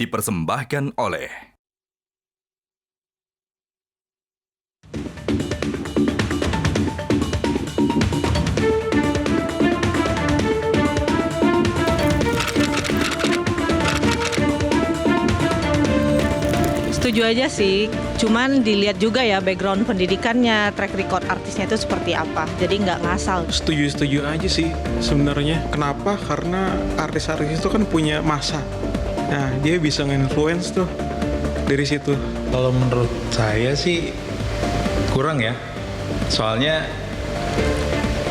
dipersembahkan oleh Setuju aja sih, cuman dilihat juga ya background pendidikannya, track record artisnya itu seperti apa, jadi nggak ngasal. Setuju aja sih sebenarnya. Kenapa? Karena artis-artis itu kan punya masa. Nah, dia bisa nge-influence tuh dari situ. Kalau menurut saya sih kurang ya. Soalnya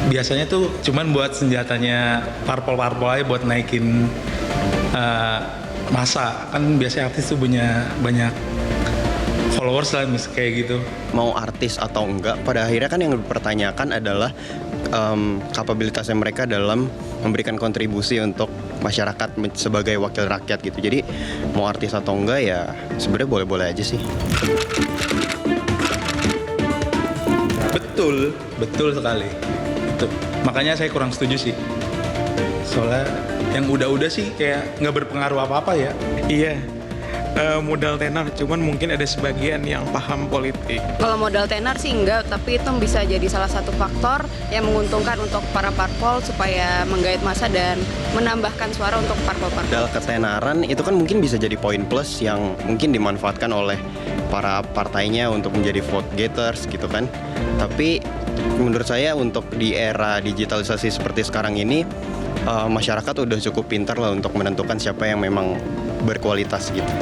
biasanya tuh cuman buat senjatanya parpol-parpol aja buat naikin masa. Kan biasanya artis tuh punya banyak followers lah kayak gitu. Mau artis atau enggak, pada akhirnya kan yang dipertanyakan adalah kapabilitasnya mereka dalam memberikan kontribusi untuk masyarakat sebagai wakil rakyat gitu. Jadi mau artis atau enggak ya sebenarnya boleh-boleh aja sih. Betul sekali. Itu. Makanya saya kurang setuju sih. Soalnya yang udah-udah sih kayak nggak berpengaruh apa-apa ya. Iya, modal tenar, cuman mungkin ada sebagian yang paham politik. Kalau modal tenar sih enggak, tapi itu bisa jadi salah satu faktor yang menguntungkan untuk para parpol supaya menggait massa dan menambahkan suara untuk parpol-parpol. Modal ketenaran itu kan mungkin bisa jadi poin plus yang mungkin dimanfaatkan oleh para partainya untuk menjadi vote getters gitu kan. Tapi menurut saya untuk di era digitalisasi seperti sekarang ini, masyarakat udah cukup pintar lah untuk menentukan siapa yang memang berkualitas gitu.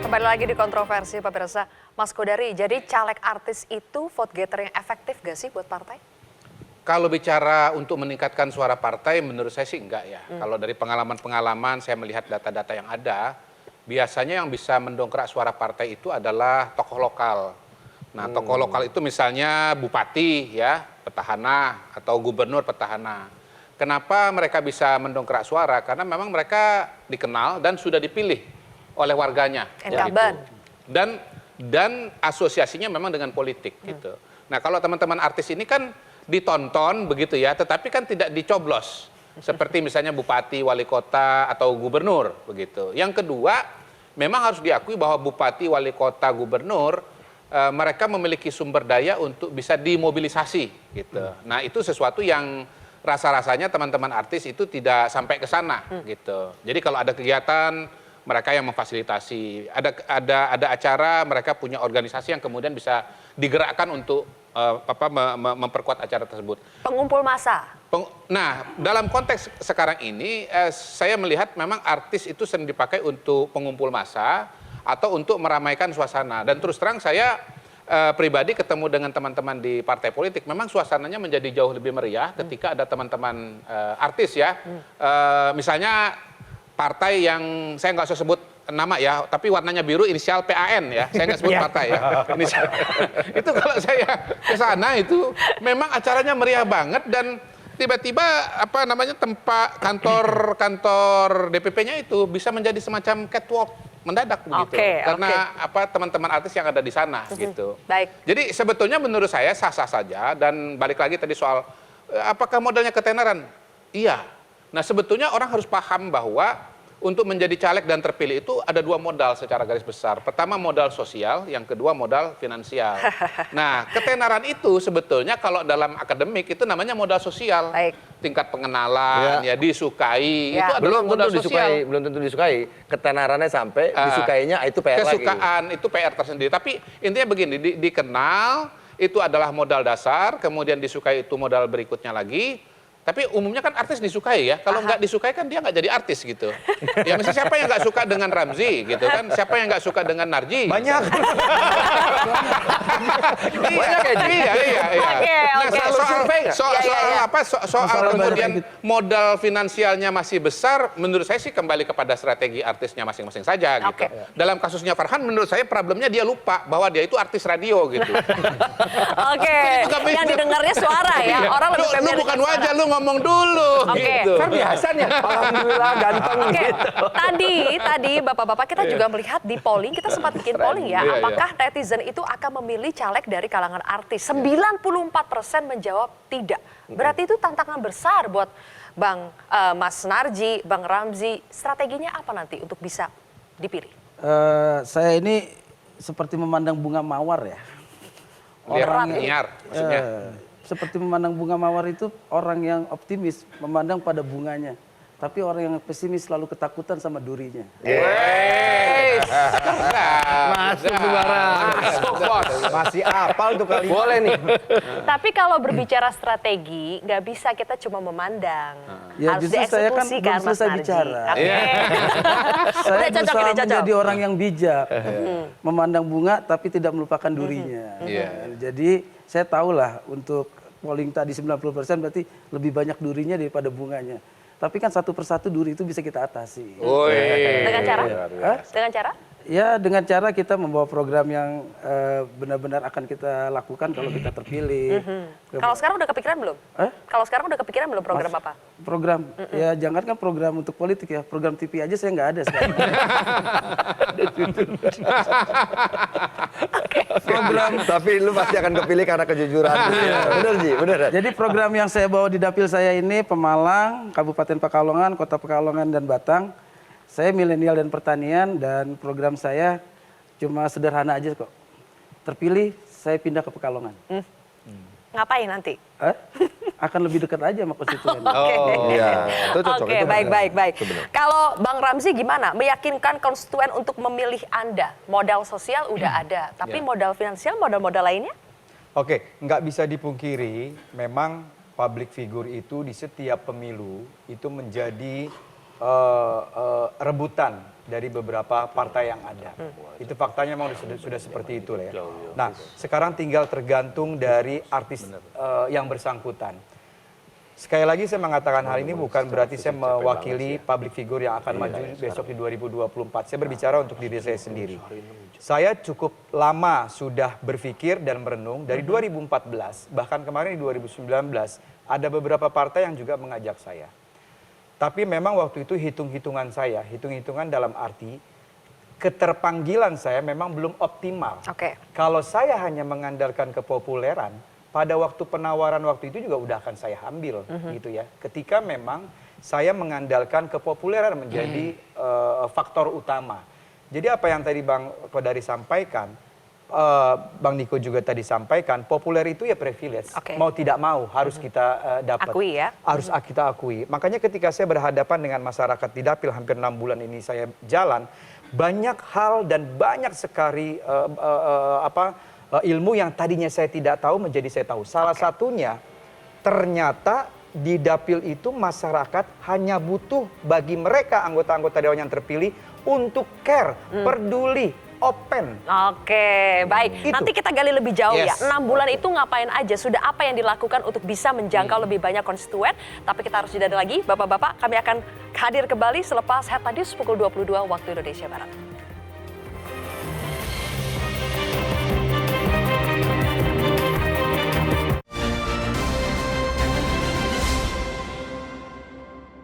Kembali lagi di kontroversi Pak Pirsa. Mas Kodari, jadi caleg artis itu vote getter yang efektif gak sih buat partai? Kalau bicara untuk meningkatkan suara partai, menurut saya sih enggak ya. Kalau dari pengalaman-pengalaman saya melihat data-data yang ada, biasanya yang bisa mendongkrak suara partai itu adalah tokoh lokal. Nah, tokoh lokal itu misalnya bupati ya, petahana, atau gubernur petahana. Kenapa mereka bisa mendongkrak suara? Karena memang mereka dikenal dan sudah dipilih oleh warganya. Incumbent. Gitu. Dan asosiasinya memang dengan politik gitu. Nah, kalau teman-teman artis ini kan ditonton begitu ya, tetapi kan tidak dicoblos. Seperti misalnya bupati, wali kota, atau gubernur begitu. Yang kedua, memang harus diakui bahwa bupati, wali kota, gubernur mereka memiliki sumber daya untuk bisa dimobilisasi gitu. Nah, itu sesuatu yang rasa-rasanya teman-teman artis itu tidak sampai ke sana gitu. Jadi kalau ada kegiatan mereka yang memfasilitasi, ada acara mereka punya organisasi yang kemudian bisa digerakkan untuk memperkuat acara tersebut. Pengumpul massa. Nah, dalam konteks sekarang ini saya melihat memang artis itu sering dipakai untuk pengumpul massa atau untuk meramaikan suasana. Dan terus terang saya pribadi ketemu dengan teman-teman di partai politik, memang suasananya menjadi jauh lebih meriah ketika ada teman-teman artis ya. Misalnya partai yang saya nggak usah sebut nama ya, tapi warnanya biru inisial PAN ya, saya nggak sebut partai ya. Itu kalau saya ke sana itu memang acaranya meriah banget dan tiba-tiba tempat kantor DPP-nya itu bisa menjadi semacam catwalk mendadak begitu. Karena teman-teman artis yang ada di sana gitu. Baik. Jadi sebetulnya menurut saya sah-sah saja dan balik lagi tadi soal apakah modalnya ketenaran? Iya. Nah, sebetulnya orang harus paham bahwa untuk menjadi caleg dan terpilih itu ada dua modal secara garis besar. Pertama modal sosial, yang kedua modal finansial. Nah, ketenaran itu sebetulnya kalau dalam akademik itu namanya modal sosial. Baik. Tingkat pengenalan, ya disukai, itu adalah modal sosial. Belum tentu disukai. Ketenarannya sampai disukainya itu PR lagi. Kesukaan itu PR tersendiri. Tapi intinya begini, dikenal itu adalah modal dasar, kemudian disukai itu modal berikutnya lagi. Tapi umumnya kan artis disukai ya. Kalau nggak disukai kan dia nggak jadi artis gitu. Ya misalnya siapa yang nggak suka dengan Ramzy gitu kan? Siapa yang nggak suka dengan Narji? Banyak. Iya. Soal kemudian modal finansialnya masih besar, menurut saya sih kembali kepada strategi artisnya masing-masing saja gitu. Dalam kasusnya Farhan, menurut saya problemnya dia lupa bahwa dia itu artis radio gitu. Yang didengarnya suara ya. Orang lebih lu bukan wajah, lu ngomong dulu. Gitu. Kan biasanya. Alhamdulillah ganteng gitu. Tadi Bapak-bapak kita juga melihat di polling, kita sempat bikin polling ya. Apakah netizen itu akan memilih caleg dari kalangan artis? 94% menjawab tidak. Berarti itu tantangan besar buat Mas Narji, Bang Ramzi. Strateginya apa nanti untuk bisa dipilih? Saya ini seperti memandang bunga mawar ya. Liar, maksudnya. Seperti memandang bunga mawar itu orang yang optimis memandang pada bunganya. Tapi orang yang pesimis selalu ketakutan sama durinya. Masuk Bos. Masih apal tuh kali. Boleh nih. Tapi kalau berbicara strategi, nggak bisa kita cuma memandang. Ya Harus justru saya kan dieksekusi belum Mas selesai Narji. bicara. Oke. Saya Udah cocok, berusaha udah cocok. menjadi orang yang bijak. Memandang bunga tapi tidak melupakan durinya. Jadi saya tahulah untuk polling tadi 90% berarti lebih banyak durinya daripada bunganya. Tapi kan satu persatu duri itu bisa kita atasi. Dengan cara? Dengan cara? Ya dengan cara kita membawa program yang benar-benar akan kita lakukan kalau kita terpilih. Kalau sekarang udah kepikiran belum? Kalau sekarang udah kepikiran belum program apa? Program, ya jangan kan program untuk politik ya, program TV aja saya nggak ada sekarang. Program. Tapi lu pasti akan kepilih karena kejujuran. Bener Ji, bener. Jadi program yang saya bawa di dapil saya ini Pemalang, Kabupaten Pekalongan, Kota Pekalongan dan Batang. Saya milenial dan pertanian dan program saya cuma sederhana aja kok. Terpilih saya pindah ke Pekalongan. Ngapain nanti? Akan lebih dekat aja sama konstituen. Iya, itu cocok. Oke, itu bener. baik. Itu bener. Kalau Bang Ramzi gimana? Meyakinkan konstituen untuk memilih Anda. Modal sosial udah ada, tapi modal finansial, modal-modal lainnya? Oke, nggak bisa dipungkiri, memang public figure itu di setiap pemilu itu menjadi rebutan dari beberapa partai yang ada. Itu faktanya memang sudah seperti itu ya. Nah, sekarang tinggal tergantung dari artis yang bersangkutan. Sekali lagi saya mengatakan hal ini bukan berarti saya mewakili public figure yang akan maju besok di 2024. Saya berbicara untuk diri saya sendiri. Saya cukup lama sudah berpikir dan merenung dari 2014, bahkan kemarin di 2019 ada beberapa partai yang juga mengajak saya. Tapi memang waktu itu hitung-hitungan saya, hitung-hitungan dalam arti keterpanggilan saya memang belum optimal. Kalau saya hanya mengandalkan kepopuleran, pada waktu penawaran waktu itu juga udah akan saya ambil gitu ya. Ketika memang saya mengandalkan kepopuleran menjadi faktor utama. Jadi apa yang tadi Bang Kodari sampaikan, Bang Niko juga tadi sampaikan, populer itu ya privilege. Mau tidak mau harus kita dapat. Akui ya. Harus kita akui. Makanya ketika saya berhadapan dengan masyarakat di dapil hampir 6 bulan ini saya jalan, banyak hal dan banyak sekali ilmu yang tadinya saya tidak tahu menjadi saya tahu. Salah satunya ternyata di dapil itu masyarakat hanya butuh bagi mereka anggota-anggota dewan yang terpilih untuk care, peduli, open. Oke, baik. Itu. Nanti kita gali lebih jauh ya. Yes. 6 bulan itu ngapain aja? Sudah apa yang dilakukan untuk bisa menjangkau lebih banyak konstituen? Tapi kita harus jeda lagi. Bapak-bapak, kami akan hadir kembali selepas Head News pukul 22 waktu Indonesia Barat.